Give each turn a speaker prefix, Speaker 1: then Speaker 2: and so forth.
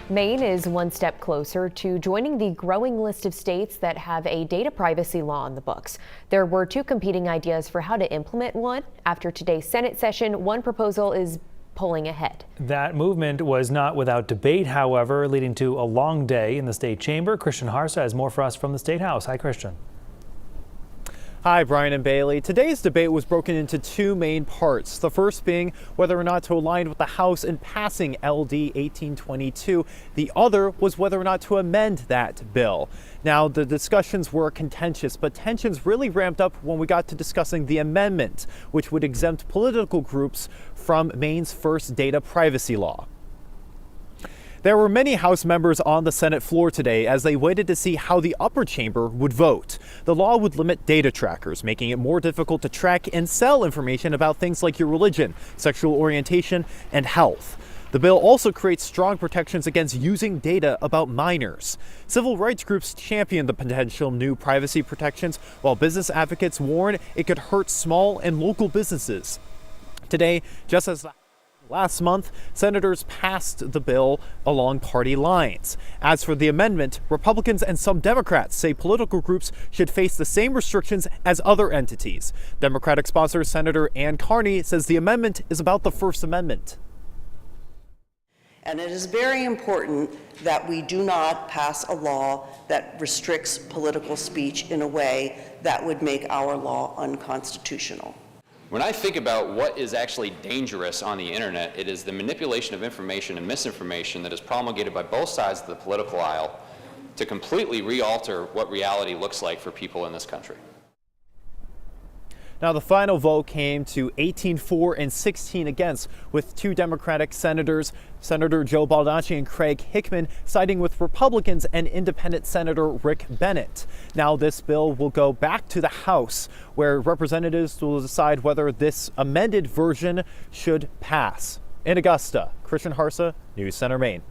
Speaker 1: Maine is one step closer to joining the growing list of states that have a data privacy law on the books. There were two competing ideas for how to implement one. After today's Senate session, one proposal is pulling ahead.
Speaker 2: That movement was not without debate, however, leading to a long day in the state chamber. Christian Harsa has more for us from the State House. Hi, Christian.
Speaker 3: Hi, Brian and Bailey. Today's debate was broken into two main parts. The first being whether or not to align with the House in passing LD 1822. The other was whether or not to amend that bill. Now, the discussions were contentious, but tensions really ramped up when we got to discussing the amendment, which would exempt political groups from Maine's first data privacy law. There were many House members on the Senate floor today as they waited to see how the upper chamber would vote. The law would limit data trackers, making it more difficult to track and sell information about things like your religion, sexual orientation, and health. The bill also creates strong protections against using data about minors. Civil rights groups champion the potential new privacy protections, while business advocates warn it could hurt small and local businesses. Today, just as last month, senators passed the bill along party lines. As for the amendment, Republicans and some Democrats say political groups should face the same restrictions as other entities. Democratic sponsor Senator Ann Carney says the amendment is about the First Amendment.
Speaker 4: And it is very important that we do not pass a law that restricts political speech in a way that would make our law unconstitutional.
Speaker 5: When I think about what is actually dangerous on the internet, it is the manipulation of information and misinformation that is promulgated by both sides of the political aisle to completely re-alter what reality looks like for people in this country.
Speaker 3: Now, the final vote came to 18-4 and 16 against, with two Democratic senators, Senator Joe Baldacci and Craig Hickman, siding with Republicans and Independent Senator Rick Bennett. Now, this bill will go back to the House, where representatives will decide whether this amended version should pass. In Augusta, Christian Harsa, News Center, Maine.